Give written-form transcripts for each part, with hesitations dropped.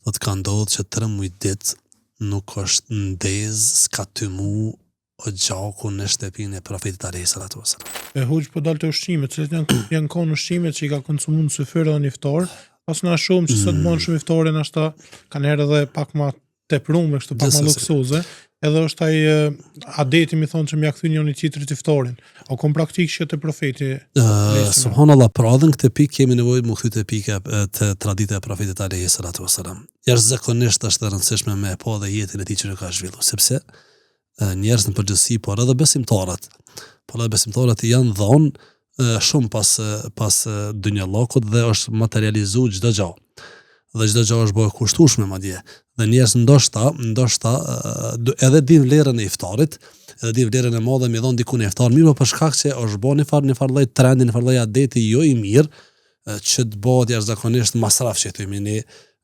Do të ka ndodhur që 13 ditë nuk është ndez, s'ka tymu o gjaku në shtëpinë e profetit alayhi salatu wasalam. E huq po dalte ushqimet, cilat janë konë ushqimet që i ka konsumuar në syfyr dhe në iftar, pas na shumë që sot bën shumë iftare nashta kanë herë edhe pak më teprume, kështu pak më luksoze, edhe është ai adeti mi thonë që më ja kthy njëri tjetrit iftarin. O kom praktik që te profeti. Subhanallah, pra edhe në këtë pikë kemi nevojë të më kthy te pika të tradita e profetit alayhi salatu wasalam. Jashtëzakonisht është e rëndësishme me pa dhe jetën e tij që ka zhvilluar, sepse njerëz në përgjithësi, por edhe besimtarët janë dhonë shumë pas dunjallakut dhe është materializuar çdo gjë. Dhe çdo gjë është bërë kushtueshme madje. Dhe njerëz ndoshta edhe din vlerën e iftarit, edhe din vlerën e madhe me dhon diku në iftar, mirë për shkak se është bën në far lloj trendi, në far lloj adeti jo i mirë, që të bëhet jashtëzakonisht masraf që themi ne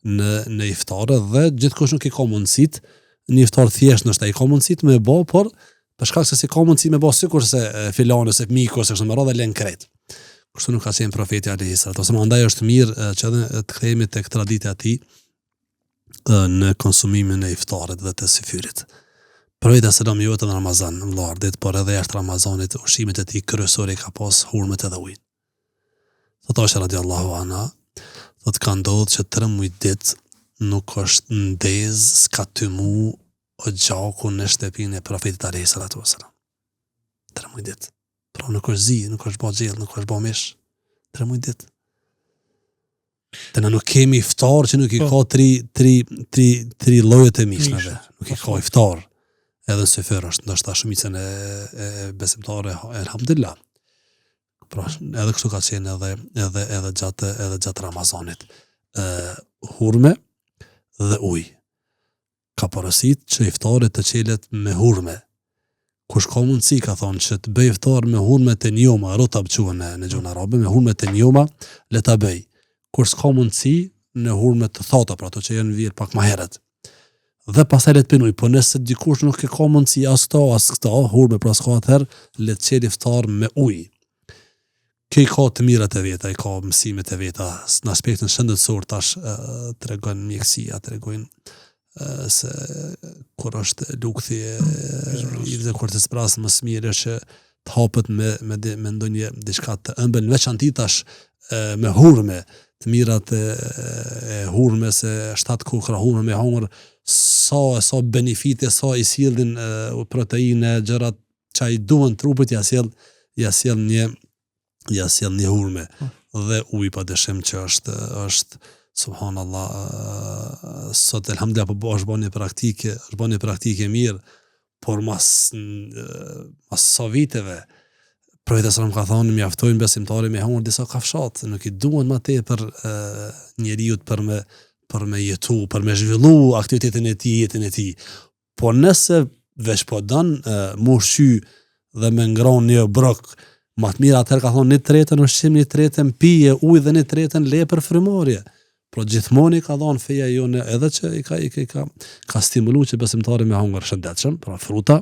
në iftar dhe gjithkusht nuk i ka mundësit në iftar thjesht ndoshta i ka mundësit me bë, por për shkak se si ka mundësi me bë sikurse filani ose miku ose kështu me radhë lën krejt. Kështu nuk ka qenë profeti alayhi salatu wasallam, andaj është mirë që edhe të kthehemi tek tradita e tij në konsumimin e iftarit dhe të syfyrit. Profeti sallallahu jo vetëm në Ramazan, në vëllardit, por edhe jashtë Ramazanit, ushqimet e tij kryesore ka pas hurmet edhe ujin. Thot Aisha radiallahu anha, thot ka ndodhur që 13 ditë nuk është ndez, s'ka tymu o gjaku në shtëpinë e profetit alayhi salatu wasallam. 13 ditë. Pra nuk është zi, nuk është bë gjellë, nuk është bë mish. 13 ditë. Të nuk kemi iftar që nuk i ka tri llojet e mishnave. Nuk i ka iftar. Edhe në syfyr është ndoshta shumicën e besimtarëve, elhamdulillah. Pra edhe kështu ka qenë edhe gjatë Ramazanit. Hurme dhe ujë. Ka porosit që iftaret të qelet me hurme. Kush ka mundësi, ka thonë, që të bëj iftar me hurme të njoma, rotab quhen në gjuhën arabe, me hurme të njoma, le ta bëj. Kush ka mundësi në hurme të thata, pra ato që janë vjerë pak më herët. Dhe pastaj le të pinuj, po nëse dikush nuk e ka mundësi as këto, hurme pra s'ka atëherë, le të qel iftar me ujë. Kjo i ka të mirat e veta, i ka mësimet e veta, në aspektin shëndetësor tash tregon mjekësia, tregojnë se kur është lukthi dhe kur të zbras më smire që të hapët me ndonjë diçka të ëmbël, në veçanti tash me hurme, të mirat e hurme se 7 kukra hurme me hongër, sa benefite, sa i sillin proteine, gjërat që i duhen trupit, ja sjell një hurme. Dhe uji pa dyshim që është subhanallah, sot elhamdulillah po është bën një praktike mirë, por mas sa viteve profeti sallallahu ka thonë mjaftojnë besimtarë me hongër disa kafshat, nuk i duhen më tepër njeriu për me jetu, për me zhvillu aktivitetin e tij, jetën e tij. Po nëse veç po don mu shy dhe me ngron një brok, më të mirë atëherë ka thonë 1/3 ushqim, 1/3 pije, ujë dhe 1/3 le për frymëorje. Pro gjithmonë ka dhënë feja jone edhe që i ka stimuluar që besimtari me hongër shëndetshëm, pra fruta,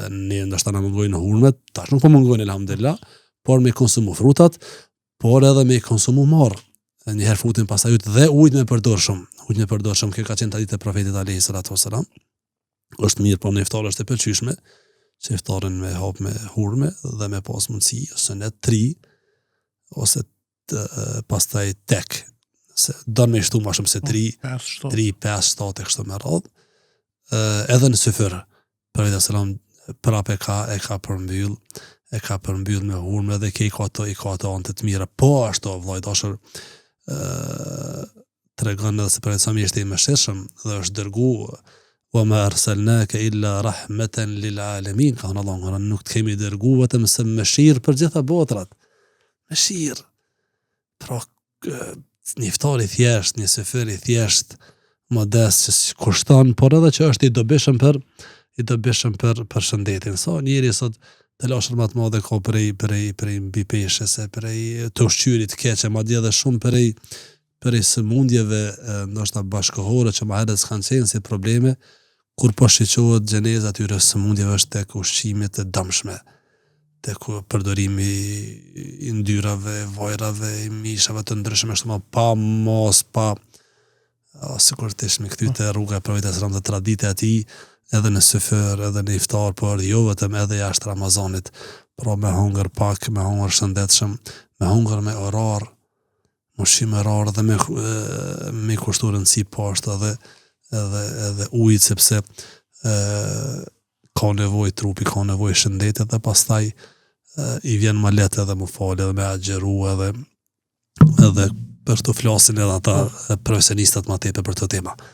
ne ndoshta na mungojnë hurmet, tash nuk po mungojnë elhamdulillah, por me konsumu frutat, por edhe me konsumu marr. Një herë frutin pastaj dhe ujë me përdorshëm. Ujë me përdorshëm, kjo ka qenë traditë e profetit alayhi salatu wasalam. Është mirë, por në iftar është e pëlqyeshme, që iftarin me hap me hurme dhe me pas mundësi ose në 3 ose pastaj tek. Se don me shtu më shumë se 3, 5, 7 e kështu me radhë. Edhe në syfyr, profeti sallam prapë e ka përmbyll me hurme dhe i ka ato anë të mira. Po ashtu vllai dashur tregon edhe se profeti sallam ishte i mëshirshëm dhe është dërguar wa ma arsalnaka illa rahmatan lil alamin, ka thënë Allahu, nuk të kemi dërguar vetëm se mëshirë për gjitha botrat. Mëshirë. Pra një iftar i thjesht, një syfyr i thjesht, modest, që kushton, por edhe që është i dobishëm për shëndetin. Sa njeri sot të lashër më të madhe ka prej mbi peshës, prej të ushqyrit keqe, madje edhe shumë prej sëmundjeve ndoshta bashkëkohore që më herët s'kanë qenë si probleme, kur po shiqohet gjeneza atyre sëmundjeve është tek ushqimet e dëmshme, tek përdorimi i ndyrave, vajrave, i mishave të ndryshme, pa mos, pa sikur të ishme këty te rruga e Profetit sallallahu alaihi wasallam, traditë e atij, edhe në syfër, edhe në iftar, por jo vetëm edhe jashtë Ramazanit, pra me hungër pak, me hungër shëndetshëm, me hungër me orar, ushqim orar dhe me kushtu rëndësi poshtë edhe ujit, sepse ka nevojë trupi, ka nevojë shëndetit, dhe pastaj i vjen më lehtë edhe më falë, edhe me agjeru, edhe për të flasin edhe ata profesionistat më tepër për këtë tema.